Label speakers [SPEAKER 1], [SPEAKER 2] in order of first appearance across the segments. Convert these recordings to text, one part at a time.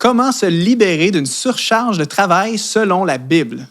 [SPEAKER 1] Comment se libérer d'une surcharge de travail selon la Bible?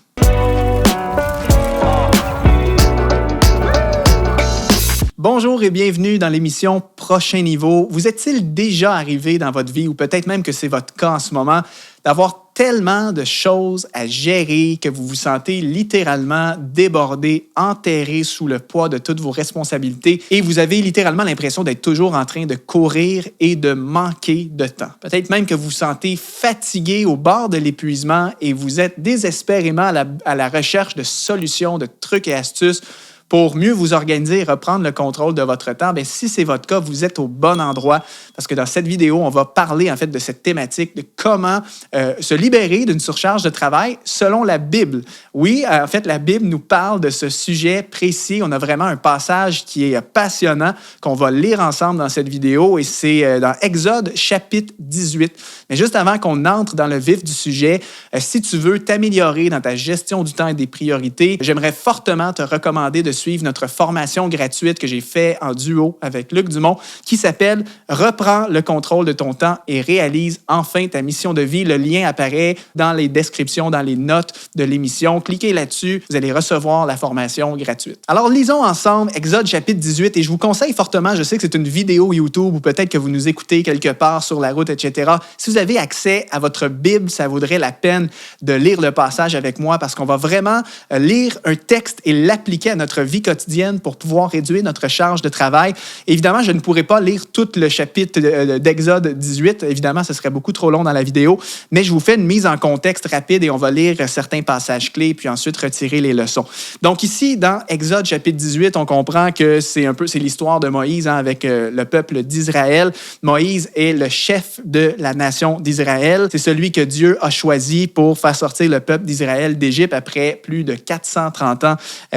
[SPEAKER 1] Bonjour et bienvenue dans l'émission Prochain Niveau. Vous est-il déjà arrivé dans votre vie, ou peut-être même que c'est votre cas en ce moment, d'avoir tellement de choses à gérer que vous vous sentez littéralement débordé, enterré sous le poids de toutes vos responsabilités et vous avez littéralement l'impression d'être toujours en train de courir et de manquer de temps. Peut-être même que vous vous sentez fatigué au bord de l'épuisement et vous êtes désespérément à la recherche de solutions, de trucs et astuces pour mieux vous organiser et reprendre le contrôle de votre temps. Bien, si c'est votre cas, vous êtes au bon endroit parce que dans cette vidéo, on va parler en fait de cette thématique de comment se libérer d'une surcharge de travail selon la Bible. Oui, en fait, la Bible nous parle de ce sujet précis. On a vraiment un passage qui est passionnant qu'on va lire ensemble dans cette vidéo et c'est dans Exode chapitre 18. Mais juste avant qu'on entre dans le vif du sujet, si tu veux t'améliorer dans ta gestion du temps et des priorités, j'aimerais fortement te recommander de suivre notre formation gratuite que j'ai fait en duo avec Luc Dumont qui s'appelle « Reprends le contrôle de ton temps et réalise enfin ta mission de vie ». Le lien apparaît dans les descriptions, dans les notes de l'émission. Cliquez là-dessus, vous allez recevoir la formation gratuite. Alors, lisons ensemble Exode chapitre 18 et je vous conseille fortement, je sais que c'est une vidéo YouTube ou peut-être que vous nous écoutez quelque part sur la route, etc. Si vous avez accès à votre Bible, ça vaudrait la peine de lire le passage avec moi parce qu'on va vraiment lire un texte et l'appliquer à notre vie quotidienne pour pouvoir réduire notre charge de travail. Évidemment, je ne pourrai pas lire tout le chapitre d'Exode 18. Évidemment, ce serait beaucoup trop long dans la vidéo, mais je vous fais une mise en contexte rapide et on va lire certains passages clés puis ensuite retirer les leçons. Donc ici, dans Exode chapitre 18, on comprend que c'est l'histoire de Moïse avec le peuple d'Israël. Moïse est le chef de la nation d'Israël. C'est celui que Dieu a choisi pour faire sortir le peuple d'Israël d'Égypte après plus de 430 ans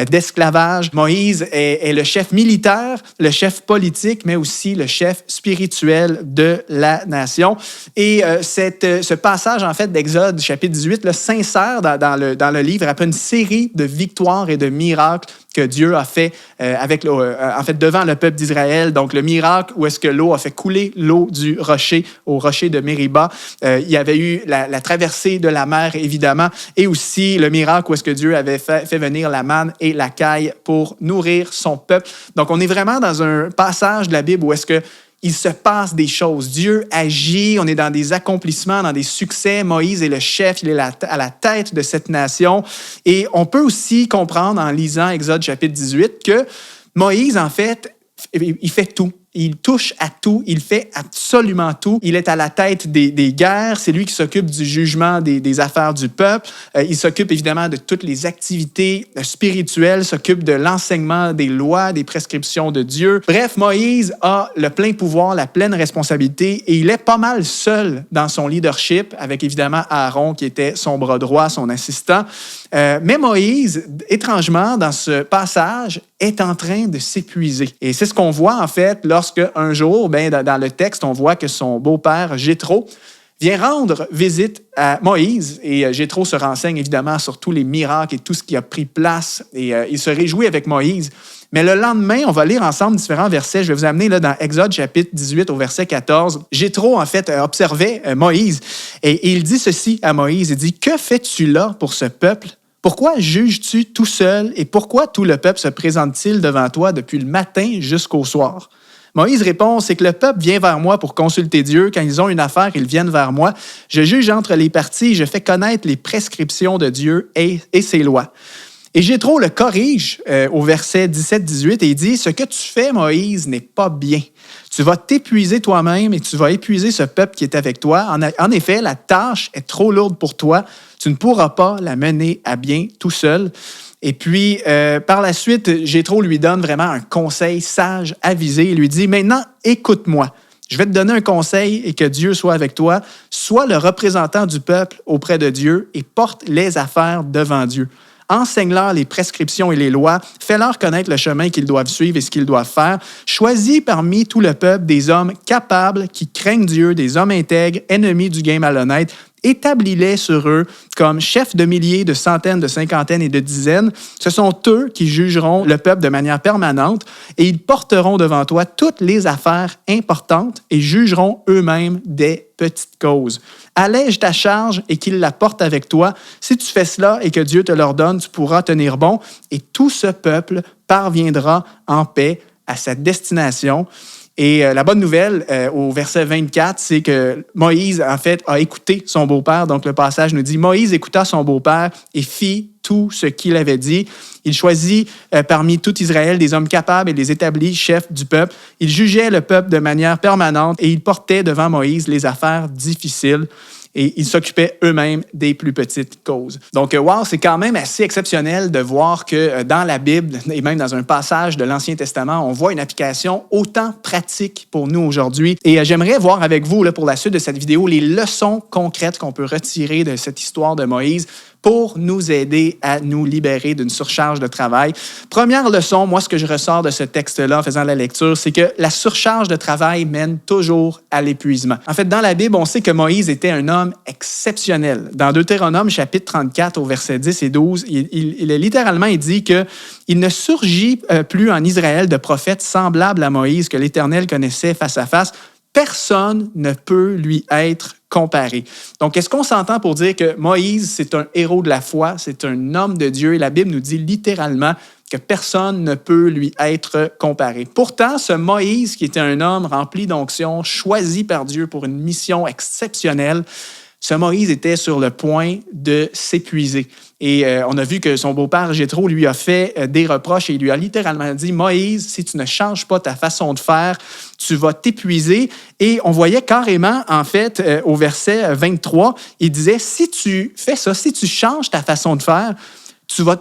[SPEAKER 1] d'esclavage. Moïse est le chef militaire, le chef politique, mais aussi le chef spirituel de la nation. Et ce passage, en fait, d'Exode, chapitre 18, s'insère dans le livre après une série de victoires et de miracles que Dieu a fait, devant le peuple d'Israël. Donc, le miracle où est-ce que l'eau a fait couler l'eau du rocher au rocher de Mériba. Il y avait eu la traversée de la mer, évidemment, et aussi le miracle où est-ce que Dieu avait fait venir la manne et la caille pour nourrir son peuple. Donc, on est vraiment dans un passage de la Bible où est-ce que il se passe des choses. Dieu agit, on est dans des accomplissements, dans des succès. Moïse est le chef, il est à la tête de cette nation. Et on peut aussi comprendre en lisant Exode chapitre 18 que Moïse, en fait, il fait tout. Il touche à tout, il fait absolument tout. Il est à la tête des guerres, c'est lui qui s'occupe du jugement des affaires du peuple. Il s'occupe évidemment de toutes les activités spirituelles, s'occupe de l'enseignement des lois, des prescriptions de Dieu. Bref, Moïse a le plein pouvoir, la pleine responsabilité et il est pas mal seul dans son leadership avec évidemment Aaron qui était son bras droit, son assistant. Mais Moïse, étrangement, dans ce passage, est en train de s'épuiser. Et c'est ce qu'on voit en fait lorsque un jour, dans le texte, on voit que son beau-père, Jéthro, vient rendre visite à Moïse. Et Jéthro se renseigne évidemment sur tous les miracles et tout ce qui a pris place. Et il se réjouit avec Moïse. Mais le lendemain, on va lire ensemble différents versets. Je vais vous amener dans Exode chapitre 18 au verset 14. Jéthro, en fait, observait Moïse et il dit ceci à Moïse. Il dit « Que fais-tu là pour ce peuple? Pourquoi juges-tu tout seul et pourquoi tout le peuple se présente-t-il devant toi depuis le matin jusqu'au soir? » Moïse répond, c'est que le peuple vient vers moi pour consulter Dieu. Quand ils ont une affaire, ils viennent vers moi. Je juge entre les parties, je fais connaître les prescriptions de Dieu et ses lois. Et Jéthro le corrige au verset 17-18 et il dit, ce que tu fais, Moïse, n'est pas bien. Tu vas t'épuiser toi-même et tu vas épuiser ce peuple qui est avec toi. En effet, la tâche est trop lourde pour toi. Tu ne pourras pas la mener à bien tout seul. Et puis, par la suite, Jéthro lui donne vraiment un conseil sage, avisé. Il lui dit, maintenant, écoute-moi. Je vais te donner un conseil et que Dieu soit avec toi. Sois le représentant du peuple auprès de Dieu et porte les affaires devant Dieu. Enseigne-leur les prescriptions et les lois. Fais-leur connaître le chemin qu'ils doivent suivre et ce qu'ils doivent faire. Choisis parmi tout le peuple des hommes capables qui craignent Dieu, des hommes intègres, ennemis du gain malhonnête Établis-les sur eux comme chefs de milliers, de centaines, de cinquantaines et de dizaines. Ce sont eux qui jugeront le peuple de manière permanente et ils porteront devant toi toutes les affaires importantes et jugeront eux-mêmes des petites causes. Allège ta charge et qu'ils la portent avec toi. Si tu fais cela et que Dieu te l'ordonne, tu pourras tenir bon et tout ce peuple parviendra en paix à sa destination. Et la bonne nouvelle, au verset 24, c'est que Moïse, en fait, a écouté son beau-père. Donc, le passage nous dit, Moïse écouta son beau-père et fit tout ce qu'il avait dit. Il choisit parmi tout Israël des hommes capables et les établit chefs du peuple. Il jugeait le peuple de manière permanente et il portait devant Moïse les affaires difficiles. Et ils s'occupaient eux-mêmes des plus petites causes. Donc, wow, c'est quand même assez exceptionnel de voir que dans la Bible, et même dans un passage de l'Ancien Testament, on voit une application autant pratique pour nous aujourd'hui. Et j'aimerais voir avec vous, là, pour la suite de cette vidéo, les leçons concrètes qu'on peut retirer de cette histoire de Moïse pour nous aider à nous libérer d'une surcharge de travail. Première leçon, moi, ce que je ressors de ce texte-là en faisant la lecture, c'est que la surcharge de travail mène toujours à l'épuisement. En fait, dans la Bible, on sait que Moïse était un homme exceptionnel. Dans Deutéronome, chapitre 34, au verset 10 et 12, il est littéralement, il dit qu'il ne surgit plus en Israël de prophète semblable à Moïse que l'Éternel connaissait face à face. Personne ne peut lui être comparé. Donc, est-ce qu'on s'entend pour dire que Moïse, c'est un héros de la foi, c'est un homme de Dieu, et la Bible nous dit littéralement que personne ne peut lui être comparé. Pourtant, ce Moïse, qui était un homme rempli d'onction, choisi par Dieu pour une mission exceptionnelle, ce Moïse était sur le point de s'épuiser. Et on a vu que son beau-père Jéthro lui a fait des reproches et il lui a littéralement dit « Moïse, si tu ne changes pas ta façon de faire, tu vas t'épuiser. » Et on voyait carrément, en fait, au verset 23, il disait « Si tu fais ça, si tu changes ta façon de faire, tu vas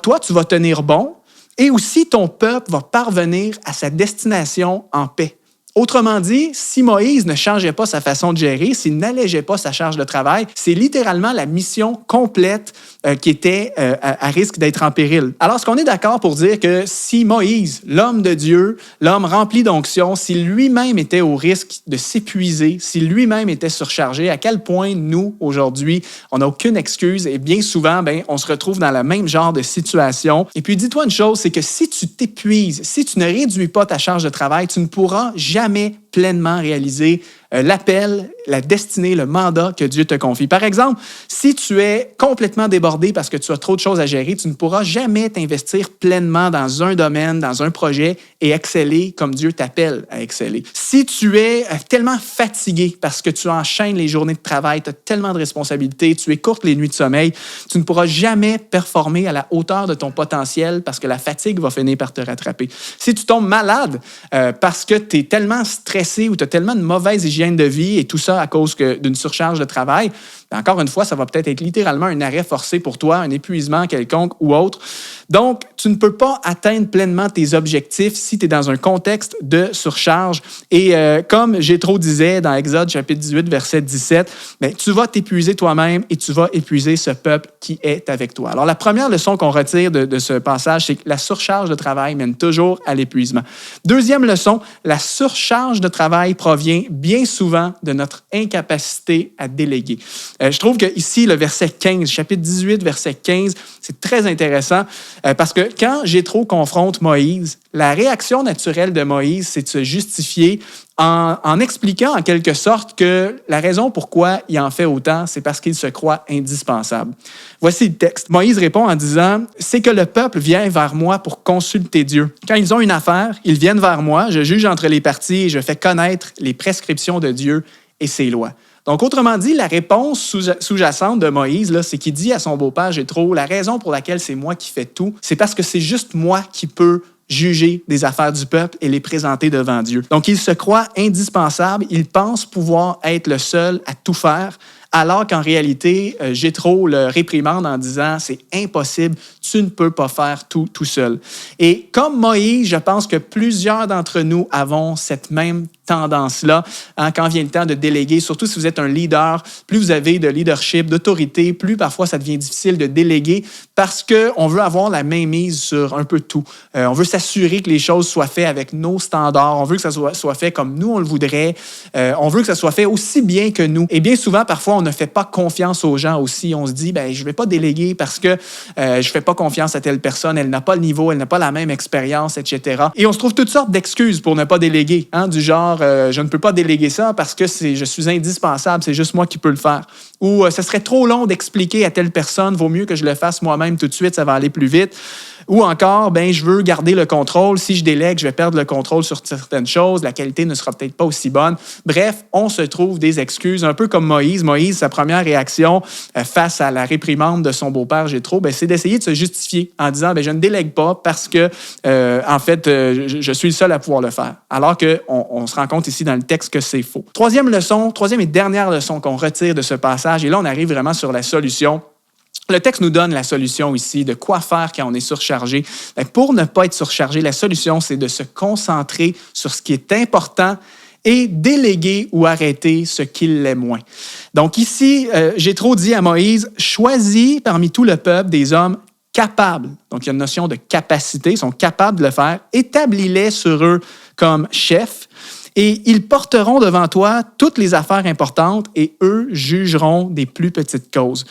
[SPEAKER 1] tenir bon et aussi ton peuple va parvenir à sa destination en paix. » Autrement dit, si Moïse ne changeait pas sa façon de gérer, s'il n'allégeait pas sa charge de travail, c'est littéralement la mission complète qui était à risque d'être en péril. Alors, est-ce qu'on est d'accord pour dire que si Moïse, l'homme de Dieu, l'homme rempli d'onction, s'il lui-même était au risque de s'épuiser, s'il lui-même était surchargé, à quel point nous, aujourd'hui, on n'a aucune excuse et bien souvent, on se retrouve dans le même genre de situation. Et puis, dis-toi une chose, c'est que si tu t'épuises, si tu ne réduis pas ta charge de travail, tu ne pourras jamais pleinement réaliser l'appel, la destinée, le mandat que Dieu te confie. Par exemple, si tu es complètement débordé parce que tu as trop de choses à gérer, tu ne pourras jamais t'investir pleinement dans un domaine, dans un projet et exceller comme Dieu t'appelle à exceller. Si tu es tellement fatigué parce que tu enchaînes les journées de travail, tu as tellement de responsabilités, tu écourtes les nuits de sommeil, tu ne pourras jamais performer à la hauteur de ton potentiel parce que la fatigue va finir par te rattraper. Si tu tombes malade parce que tu es tellement stressé ou tu as tellement de mauvaise hygiène de vie et tout ça à cause d'une surcharge de travail, encore une fois, ça va peut-être être littéralement un arrêt forcé pour toi, un épuisement quelconque ou autre. Donc, tu ne peux pas atteindre pleinement tes objectifs si tu es dans un contexte de surcharge. Et comme Jéthro disait dans Exode chapitre 18, verset 17, tu vas t'épuiser toi-même et tu vas épuiser ce peuple qui est avec toi. Alors, la première leçon qu'on retire de ce passage, c'est que la surcharge de travail mène toujours à l'épuisement. Deuxième leçon, la surcharge de travail provient bien souvent de notre incapacité à déléguer. Je trouve qu'ici, le verset 15, chapitre 18, verset 15, c'est très intéressant parce que quand Jéthro confronte Moïse, la réaction naturelle de Moïse, c'est de se justifier en expliquant en quelque sorte que la raison pourquoi il en fait autant, c'est parce qu'il se croit indispensable. Voici le texte. Moïse répond en disant « C'est que le peuple vient vers moi pour consulter Dieu. Quand ils ont une affaire, ils viennent vers moi, je juge entre les parties et je fais connaître les prescriptions de Dieu et ses lois. » Donc, autrement dit, la réponse sous-jacente de Moïse, là, c'est qu'il dit à son beau-père Jéthro, la raison pour laquelle c'est moi qui fais tout, c'est parce que c'est juste moi qui peux juger des affaires du peuple et les présenter devant Dieu. Donc, il se croit indispensable, il pense pouvoir être le seul à tout faire, alors qu'en réalité, Jéthro le réprimande en disant « C'est impossible, tu ne peux pas faire tout seul. » Et comme Moïse, je pense que plusieurs d'entre nous avons cette même tendance-là quand vient le temps de déléguer, surtout si vous êtes un leader. Plus vous avez de leadership, d'autorité, plus parfois ça devient difficile de déléguer parce qu'on veut avoir la mainmise sur un peu tout. On veut s'assurer que les choses soient faites avec nos standards. On veut que ça soit fait comme nous, on le voudrait. On veut que ça soit fait aussi bien que nous. Et bien souvent, parfois, on ne fait pas confiance aux gens aussi. On se dit, je ne vais pas déléguer parce que je ne fais pas confiance à telle personne. Elle n'a pas le niveau, elle n'a pas la même expérience, etc. Et on se trouve toutes sortes d'excuses pour ne pas déléguer, du genre, je ne peux pas déléguer ça parce que je suis indispensable, c'est juste moi qui peux le faire. Ou ce serait trop long d'expliquer à telle personne, vaut mieux que je le fasse moi-même tout de suite, ça va aller plus vite. Ou encore, je veux garder le contrôle. Si je délègue, je vais perdre le contrôle sur certaines choses. La qualité ne sera peut-être pas aussi bonne. Bref, on se trouve des excuses, un peu comme Moïse. Moïse, sa première réaction face à la réprimande de son beau-père Jéthro, c'est d'essayer de se justifier en disant, je ne délègue pas parce que, en fait, je suis le seul à pouvoir le faire. Alors qu'on se rend compte ici dans le texte que c'est faux. Troisième et dernière leçon qu'on retire de ce passage, et là, on arrive vraiment sur la solution. Le texte nous donne la solution ici de quoi faire quand on est surchargé. Pour ne pas être surchargé, la solution, c'est de se concentrer sur ce qui est important et déléguer ou arrêter ce qui l'est moins. Donc ici, Jéthro dit à Moïse, choisis parmi tout le peuple des hommes capables. Donc il y a une notion de capacité, ils sont capables de le faire. Établis-les sur eux comme chefs. Et ils porteront devant toi toutes les affaires importantes et eux jugeront des plus petites causes.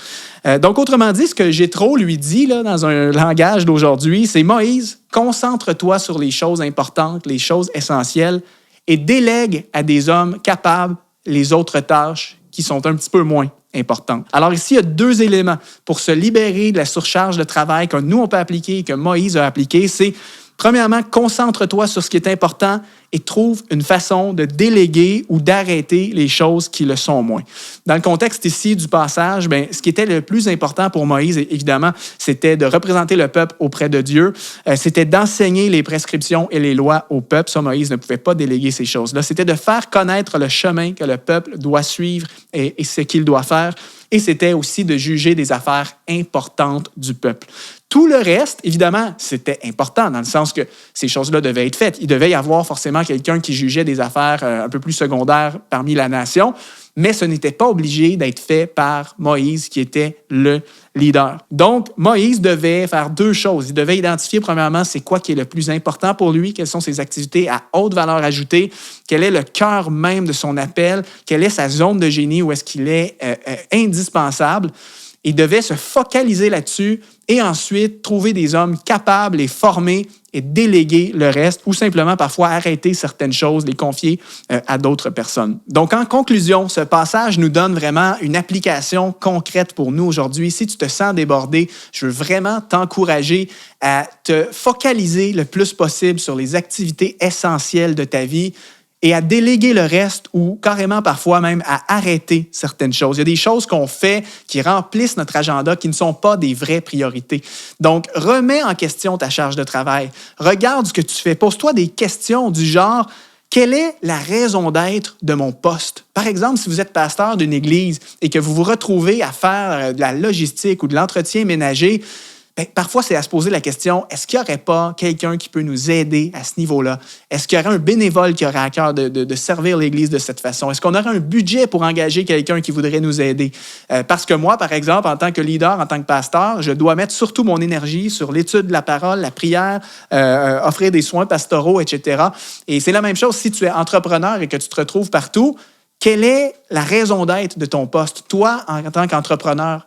[SPEAKER 1] Donc, autrement dit, ce que Jéthro lui dit là, dans un langage d'aujourd'hui, c'est Moïse, concentre-toi sur les choses importantes, les choses essentielles et délègue à des hommes capables les autres tâches qui sont un petit peu moins importantes. Alors ici, il y a deux éléments pour se libérer de la surcharge de travail que nous, on peut appliquer et que Moïse a appliqué. C'est premièrement, concentre-toi sur ce qui est important et trouve une façon de déléguer ou d'arrêter les choses qui le sont moins. Dans le contexte ici du passage, ce qui était le plus important pour Moïse, évidemment, c'était de représenter le peuple auprès de Dieu. C'était d'enseigner les prescriptions et les lois au peuple. Ça, Moïse ne pouvait pas déléguer ces choses-là. C'était de faire connaître le chemin que le peuple doit suivre et ce qu'il doit faire. Et c'était aussi de juger des affaires importantes du peuple. Tout le reste, évidemment, c'était important dans le sens que ces choses-là devaient être faites. Il devait y avoir forcément quelqu'un qui jugeait des affaires un peu plus secondaires parmi la nation, mais ce n'était pas obligé d'être fait par Moïse qui était le leader. Donc, Moïse devait faire deux choses. Il devait identifier, premièrement, c'est quoi qui est le plus important pour lui, quelles sont ses activités à haute valeur ajoutée, quel est le cœur même de son appel, quelle est sa zone de génie, où est-ce qu'il est indispensable. Il devait se focaliser là-dessus et ensuite trouver des hommes capables et formés et déléguer le reste ou simplement parfois arrêter certaines choses, les confier à d'autres personnes. Donc, en conclusion, ce passage nous donne vraiment une application concrète pour nous aujourd'hui. Si tu te sens débordé, je veux vraiment t'encourager à te focaliser le plus possible sur les activités essentielles de ta vie et à déléguer le reste ou carrément parfois même à arrêter certaines choses. Il y a des choses qu'on fait qui remplissent notre agenda qui ne sont pas des vraies priorités. Donc, remets en question ta charge de travail. Regarde ce que tu fais. Pose-toi des questions du genre « Quelle est la raison d'être de mon poste? » Par exemple, si vous êtes pasteur d'une église et que vous vous retrouvez à faire de la logistique ou de l'entretien ménager, parfois, c'est à se poser la question, est-ce qu'il n'y aurait pas quelqu'un qui peut nous aider à ce niveau-là? Est-ce qu'il y aurait un bénévole qui aurait à cœur de servir l'Église de cette façon? Est-ce qu'on aurait un budget pour engager quelqu'un qui voudrait nous aider? Parce que moi, par exemple, en tant que leader, en tant que pasteur, je dois mettre surtout mon énergie sur l'étude de la parole, la prière, offrir des soins pastoraux, etc. Et c'est la même chose si tu es entrepreneur et que tu te retrouves partout. Quelle est la raison d'être de ton poste? Toi, en tant qu'entrepreneur,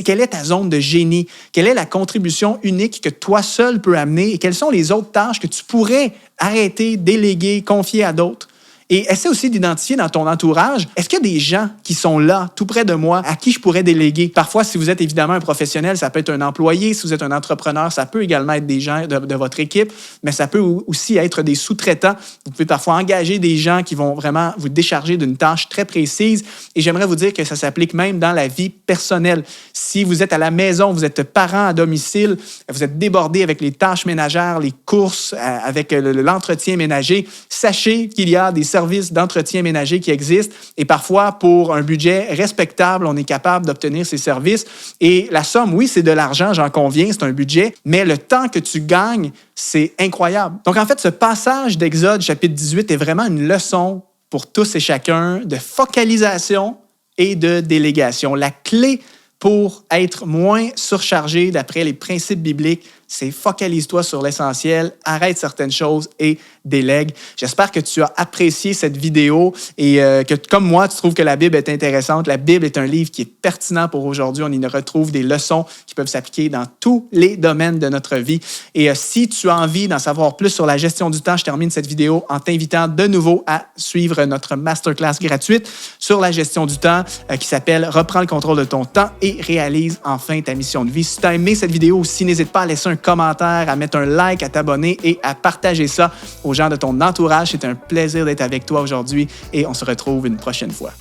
[SPEAKER 1] quelle est ta zone de génie? Quelle est la contribution unique que toi seul peux amener? Et quelles sont les autres tâches que tu pourrais arrêter, déléguer, confier à d'autres? Et essaie aussi d'identifier dans ton entourage, est-ce qu'il y a des gens qui sont là, tout près de moi, à qui je pourrais déléguer? Parfois, si vous êtes évidemment un professionnel, ça peut être un employé. Si vous êtes un entrepreneur, ça peut également être des gens de votre équipe, mais ça peut aussi être des sous-traitants. Vous pouvez parfois engager des gens qui vont vraiment vous décharger d'une tâche très précise. Et j'aimerais vous dire que ça s'applique même dans la vie personnelle. Si vous êtes à la maison, vous êtes parent à domicile, vous êtes débordé avec les tâches ménagères, les courses, avec l'entretien ménager, sachez qu'il y a des services services d'entretien ménager qui existent et parfois, pour un budget respectable, on est capable d'obtenir ces services. Et la somme, oui, c'est de l'argent, j'en conviens, c'est un budget, mais le temps que tu gagnes, c'est incroyable. Donc, en fait, ce passage d'Exode, chapitre 18, est vraiment une leçon pour tous et chacun de focalisation et de délégation. La clé pour être moins surchargé d'après les principes bibliques, c'est focalise-toi sur l'essentiel, arrête certaines choses et délègue. J'espère que tu as apprécié cette vidéo et que, comme moi, tu trouves que la Bible est intéressante. La Bible est un livre qui est pertinent pour aujourd'hui. On y retrouve des leçons qui peuvent s'appliquer dans tous les domaines de notre vie. Et si tu as envie d'en savoir plus sur la gestion du temps, je termine cette vidéo en t'invitant de nouveau à suivre notre masterclass gratuite sur la gestion du temps qui s'appelle « Reprends le contrôle de ton temps et réalise enfin ta mission de vie ». Si tu as aimé cette vidéo aussi, n'hésite pas à laisser un commentaire, à mettre un like, à t'abonner et à partager ça aux gens de ton entourage. C'est un plaisir d'être avec toi aujourd'hui et on se retrouve une prochaine fois.